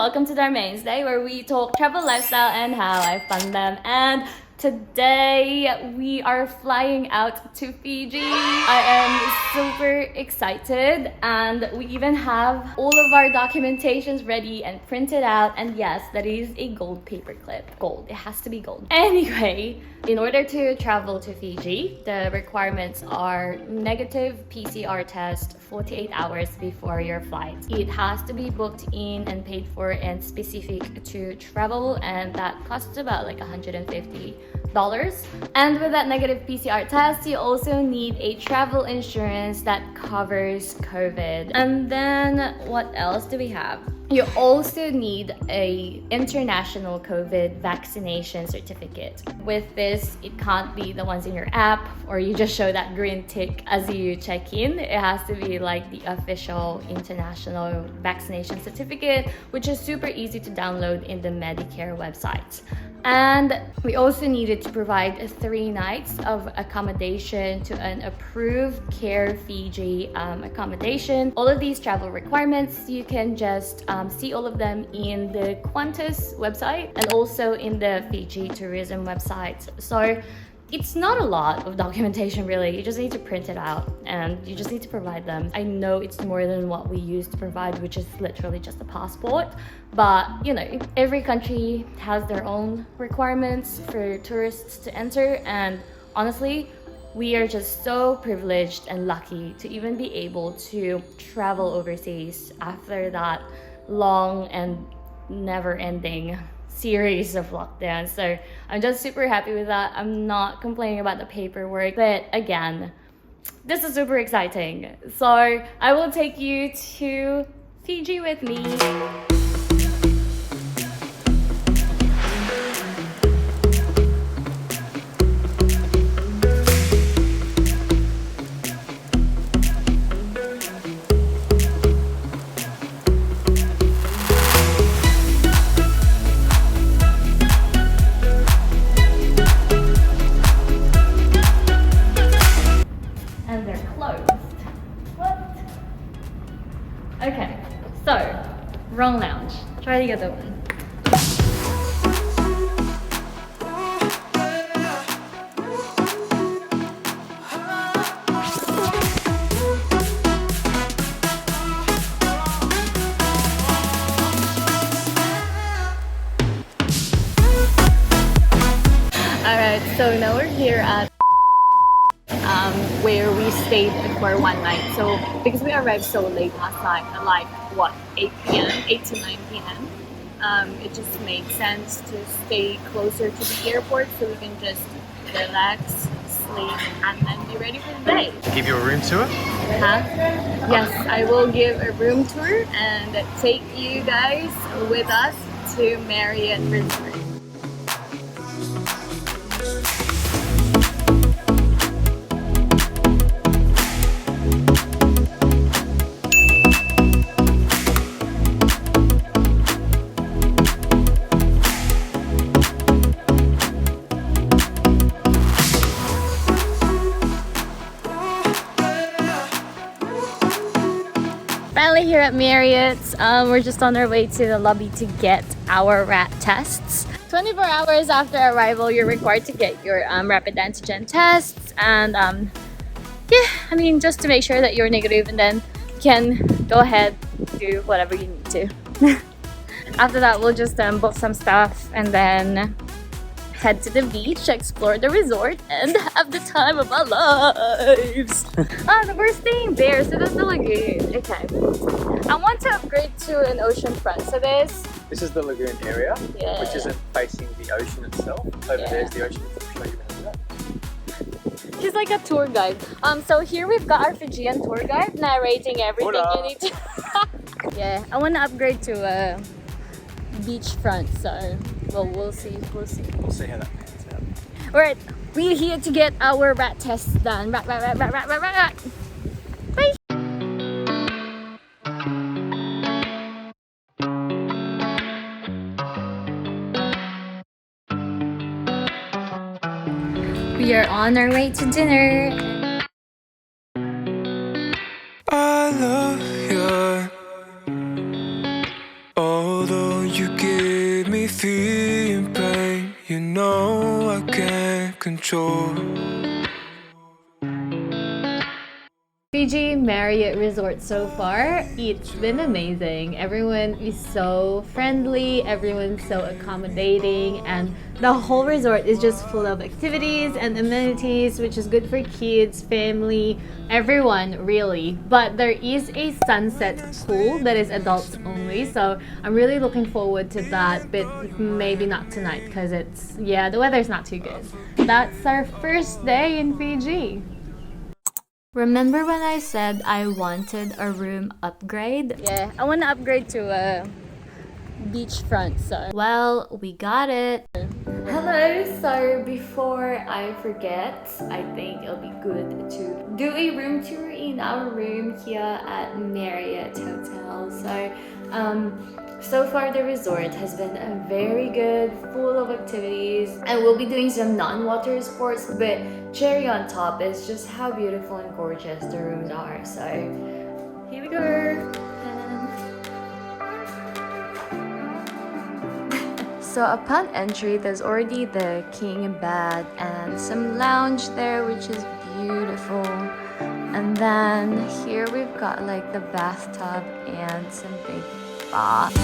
welcome to Darmaine's Day, where we talk travel, lifestyle, and how I fund them. And today we are flying out to Fiji. I am super excited, and we even have all of our documentations ready and printed out. And yes, that is a gold paperclip. Gold, it has to be gold. Anyway, in order to travel to Fiji, the requirements are negative PCR test 48 hours before your flight. It has to be booked in and paid for and specific to travel, and that costs about like $150. And with that negative PCR test, you also need a travel insurance that covers COVID. And then what else do we have? You also need a international COVID vaccination certificate. With this, it can't be the ones in your app or you just show that green tick as you check in. It has to be like the official international vaccination certificate, which is super easy to download in the Medicare website. And we also needed to provide 3 nights of accommodation to an approved Care Fiji accommodation. All of these travel requirements, you can just see all of them in the Qantas website and also in the Fiji tourism website. So it's not a lot of documentation really. You just need to print it out and you just need to provide them. I know it's more than what we used to provide, which is literally just a passport, but you know, every country has their own requirements for tourists to enter, and honestly, we are just so privileged and lucky to even be able to travel overseas after that long and never-ending series of lockdowns. So I'm just super happy with that. I'm not complaining about the paperwork, but again, this is super exciting. So I will take you to Fiji with me. Okay, so wrong lounge. Try the other one. Alright, so now we're here at where we stayed for one night. So because we arrived so late last night at like what, 8 p.m, 8 to 9 p.m, it just made sense to stay closer to the airport so we can just relax, sleep, and then be ready for the day. Give you a room tour? Huh? Yes, I will give a room tour and take you guys with us to Marriott Resort. Finally here at Marriott. We're just on our way to the lobby to get our rat tests. 24 hours after arrival, you're required to get your rapid antigen tests, and yeah, I mean, just to make sure that you're negative, and then you can go ahead, do whatever you need to. After that, we'll just book some stuff and then head to the beach, explore the resort, and have the time of our lives. We're staying there, so that's the lagoon. Okay. I want to upgrade to an oceanfront. So This is the lagoon area, yeah, which isn't facing the ocean itself. Over there's the ocean. He's like a tour guide. So here we've got our Fijian tour guide narrating everything you need to. Yeah, I want to upgrade to a beachfront, so well, we'll see. We'll see how that pans out. Alright, we're here to get our rat tests done. Rat. Bye! We are on our way to dinner. I love you, although control. Fiji Marriott Resort so far, it's been amazing. Everyone is so friendly, everyone's so accommodating, and the whole resort is just full of activities and amenities, which is good for kids, family, everyone really. But there is a sunset pool that is adults only, so I'm really looking forward to that, but maybe not tonight because the weather's not too good. That's our first day in Fiji. Remember when I said I wanted a room upgrade? Yeah, I want to upgrade to a beachfront, so. Well, we got it. Hello, so before I forget, I think it'll be good to do a room tour in our room here at Marriott Hotel. So far the resort has been very good, full of activities, and we'll be doing some non-water sports, but cherry on top is just how beautiful and gorgeous the rooms are. So here we go. So upon entry, there's already the king bed and some lounge there, which is beautiful. And then here we've got like the bathtub and some big bath.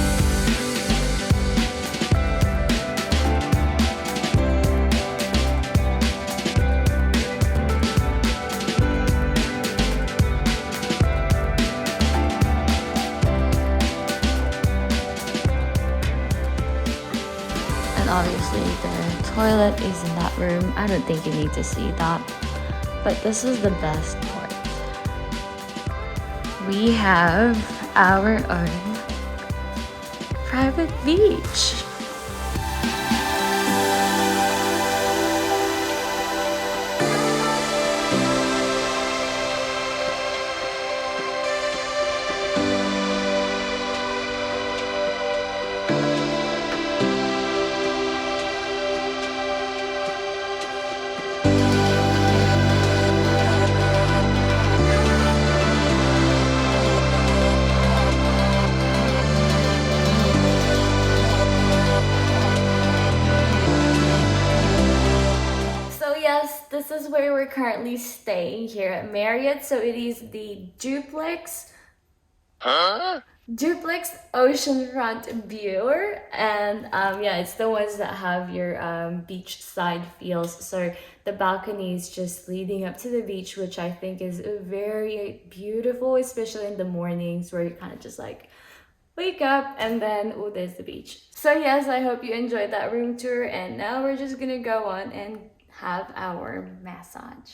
And obviously the toilet is in that room. I don't think you need to see that, but this is the best part. We have our own private beach. This is where we're currently staying here at Marriott. So it is the Duplex Oceanfront Bure, and it's the ones that have your beachside feels. So the balcony is just leading up to the beach, which I think is very beautiful, especially in the mornings where you kind of just like wake up and then there's the beach. So yes, I hope you enjoyed that room tour, and now we're just gonna go on and have our massage.